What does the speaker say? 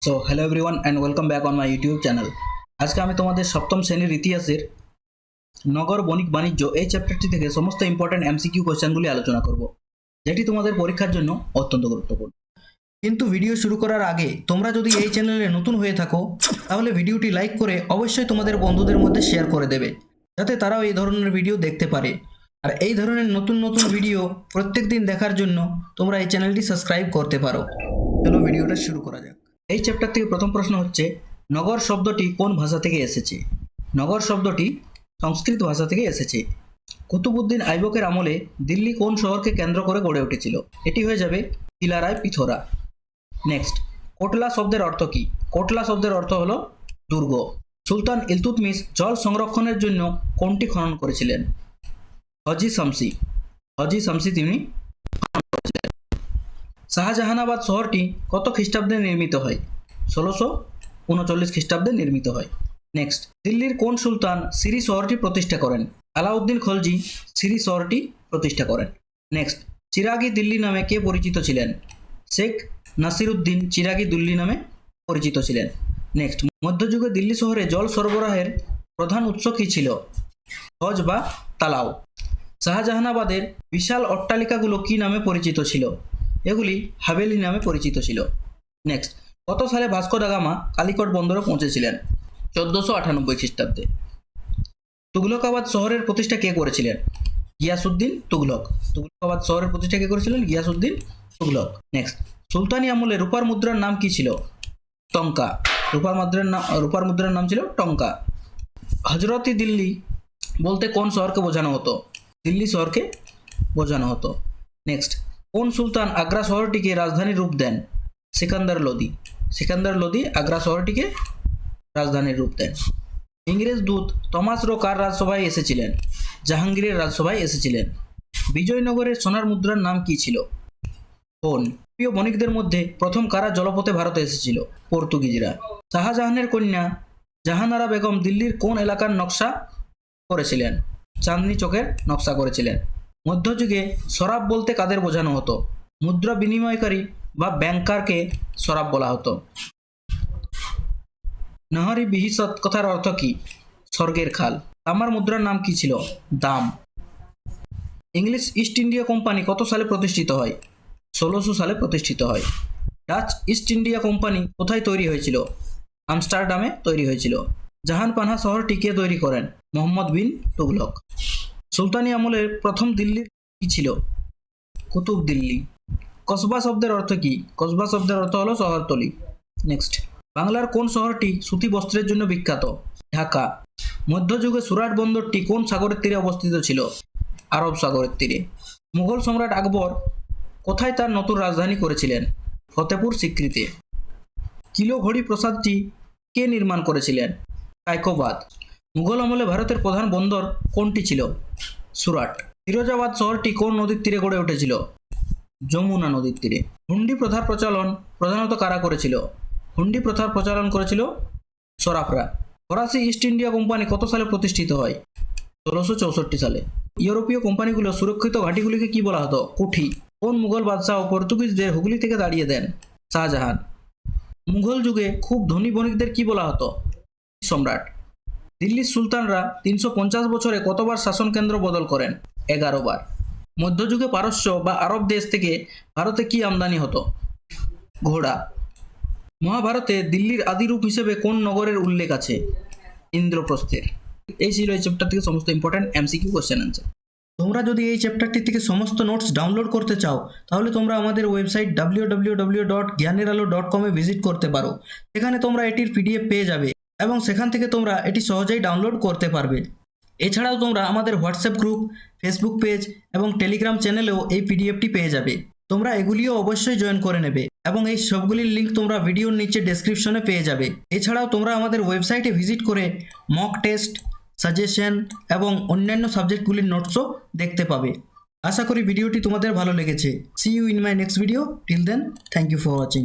So hello everyone and welcome back on my YouTube channel. আজকে আমি তোমাদের সপ্তম শ্রেণীর ইতিহাসের নগর বণিক বাণিজ্য এই চ্যাপ্টারটি থেকে সমস্ত ইম্পর্টেন্ট এমসিকিউ কোয়েশ্চেনগুলি আলোচনা করব, যেটি তোমাদের পরীক্ষার জন্য অত্যন্ত গুরুত্বপূর্ণ। কিন্তু ভিডিও শুরু করার আগে তোমরা যদি এই চ্যানেলে নতুন হয়ে থাকো তাহলে ভিডিওটি লাইক করে অবশ্যই তোমাদের বন্ধুদের মধ্যে শেয়ার করে দেবে, যাতে তারাও এই ধরনের ভিডিও দেখতে পারে। আর এই ধরনের নতুন নতুন ভিডিও প্রত্যেক দিন দেখার জন্য তোমরা এই চ্যানেলটি সাবস্ক্রাইব করতে পারো। চলো ভিডিওটা শুরু করা যাক। এই চ্যাপ্টার থেকে প্রথম প্রশ্ন হচ্ছে, নগর শব্দটি কোন ভাষা থেকে এসেছে? নগর শব্দটি সংস্কৃত ভাষা থেকে এসেছে। কুতুবউদ্দিন আইবকের আমলে দিল্লি কোন শহরকে কেন্দ্র করে গড়ে উঠেছিল? এটি হয়ে যাবে তিলারায় পিথোরা। নেক্সট, কোটলা শব্দের অর্থ কি? কোটলা শব্দের অর্থ হলো দুর্গ। সুলতান ইলতুৎমিশ জল সংরক্ষণের জন্য কোনটি খনন করেছিলেন? হজি শামসি। হজি শামসি তিনি শাহজাহানাবাদ শহরটি কত খ্রিস্টাব্দে নির্মিত হয়? 1639 খ্রিস্টাব্দে নির্মিত হয়। নেক্সট, দিল্লির কোন সুলতান সিরি শহরটি প্রতিষ্ঠা করেন? আলাউদ্দিন খলজি সিরি শহরটি প্রতিষ্ঠা করেন। নেক্সট, চিরাগি দিল্লি নামে কে পরিচিত ছিলেন? শেখ নাসিরউদ্দিন চিরাগি দিল্লি নামে পরিচিত ছিলেন। নেক্সট, মধ্যযুগে দিল্লি শহরে জল সরবরাহের প্রধান উৎস কী ছিল? হজ বা তালাও। শাহজাহানাবাদের বিশাল অট্টালিকাগুলো কী নামে পরিচিত ছিল? এগুলি হাভেলি নামে পরিচিত ছিল। নেক্সট, কত সালে ভাস্কো দা গামা কালিকট বন্দরে পৌঁছেছিলেন? 1498 খ্রিস্টাব্দে। তুগলকাবাদ শহরের প্রতিষ্ঠা কে করেছিলেন? গিয়াসউদ্দিন তুগলক। তুগলকাবাদ শহরের প্রতিষ্ঠা কে করেছিলেন? গিয়াসউদ্দিন তুগলক। নেক্সট, সুলতানি আমলে রূপার মুদ্রার নাম কি ছিল? টঙ্কা। রূপার মুদ্রার নাম ছিল টঙ্কা। হজরতি দিল্লি বলতে কোন শহরকে বোঝানো হতো? দিল্লি শহরকে বোঝানো হতো। নেক্সট, কোন সুলতান আগ্রা শহরটিকে রাজধানীর রূপ দেন? সিকান্দার লোদি। সিকান্দার লোদি আগ্রা শহরটিকে রাজধানীর রূপ দেন। ইংরেজ দূত টমাস রো কার রাজসভায় এসেছিলেন? জাহাঙ্গীরের রাজসভায় এসেছিলেন। বিজয়নগরের সোনার মুদ্রার নাম কি ছিল? ফোন। প্রিয় বণিকদের মধ্যে প্রথম কারা জলপথে ভারতে এসেছিল? পর্তুগিজরা। শাহজাহানের কন্যা জাহানারা বেগম দিল্লির কোন এলাকার নকশা করেছিলেন? চাঁদনি চকের নকশা করেছিলেন। মধ্যযুগে সরাব বলতে কাদের বোঝানো হতো? মুদ্রা বিনিময়কারী বা ব্যাংকারকে সরাব বলা হতো। নাহরি বিহিসত কথার অর্থ কি? স্বর্গের খাল। তামার মুদ্রার নাম কি ছিল? দাম। ইংলিশ ইস্ট ইন্ডিয়া কোম্পানি কত সালে প্রতিষ্ঠিত হয়? 1600 সালে প্রতিষ্ঠিত হয়। ডাচ ইস্ট ইন্ডিয়া কোম্পানি কোথায় তৈরি হয়েছিল? আমস্টারডামে তৈরি হয়েছিল। জাহানপানহা শহরটি কে তৈরি করেন? মোহাম্মদ বিন তুগলক। সুলতানি আমলের প্রথম দিল্লির কি ছিল? কুতুব দিল্লি। কসবা শব্দের অর্থ কি? কসবা শব্দের অর্থ হলো শহরতলি। নেক্সট, বাংলার কোন শহরটি সুতি বস্ত্রের জন্য বিখ্যাত? ঢাকা। মধ্যযুগে সুরাট বন্দরটি কোন সাগরের তীরে অবস্থিত ছিল? আরব সাগরের তীরে। মুঘল সম্রাট আকবর কোথায় তার নতুন রাজধানী করেছিলেন? ফতেপুর সিক্রিতে। কিলো ঘড়ি প্রাসাদটি কে নির্মাণ করেছিলেন? কায়কোবাদ। মুঘল আমলে ভারতের প্রধান বন্দর কোনটি ছিল? সুরাট। ফিরোজাবাদ শহরটি কোন নদীর তীরে গড়ে উঠেছিল? যমুনা নদীর তীরে। হুন্ডি প্রথার প্রচলন প্রধানত কারা করেছিল? হুন্ডি প্রথার প্রচলন করেছিল সরাফরা। ফরাসি ইস্ট ইন্ডিয়া কোম্পানি কত সালে প্রতিষ্ঠিত হয়? 1664 সালে। ইউরোপীয় কোম্পানিগুলো সুরক্ষিত ঘাঁটিগুলিকে কি বলা হতো? কুঠি। কোন মুঘল বাদশাহ পর্তুগিজদের হুগলি থেকে তাড়িয়ে দেন? শাহজাহান। মুঘল যুগে খুব ধনী বণিকদের কি বলা হতো? সম্রাট। দিল্লির সুলতানরা 350 বছরে কতবার শাসন কেন্দ্র বদল করেন? 11 বার। মধ্যযুগে পারস্য বা আরব দেশ থেকে ভারতে কি আমদানি হতো? ঘোড়া। মহাভারতে দিল্লির আদিরূপ হিসেবে কোন নগরের উল্লেখ আছে? ইন্দ্রপ্রস্থের। এই ছিল এই চ্যাপ্টার থেকে সমস্ত ইম্পর্টেন্ট এমসিকিউ কোশ্চেন অ্যান্সার। তোমরা যদি এই চ্যাপ্টারটি থেকে সমস্ত নোটস ডাউনলোড করতে চাও তাহলে তোমরা আমাদের ওয়েবসাইট www.gyaniralo.com ভিজিট করতে পারো। সেখানে তোমরা এটির পিডিএফ পেয়ে যাবে এবং সেখান থেকে তোমরা এটি সহজেই ডাউনলোড করতে পারবে। এছাড়াও তোমরা আমাদের হোয়াটসঅ্যাপ গ্রুপ, ফেসবুক পেজ এবং টেলিগ্রাম চ্যানেলেও এই পিডিএফটি পেয়ে যাবে। তোমরা এগুলিও অবশ্যই জয়েন করে নেবে এবং এই সবগুলির লিঙ্ক তোমরা ভিডিওর নিচে ডেসক্রিপশনে পেয়ে যাবে। এছাড়াও তোমরা আমাদের ওয়েবসাইটে ভিজিট করে মক টেস্ট, সাজেশন এবং অন্যান্য সাবজেক্টগুলির নোটসও দেখতে পাবে। আশা করি ভিডিওটি তোমাদের ভালো লেগেছে। See you in my next video. Till then, thank you for watching.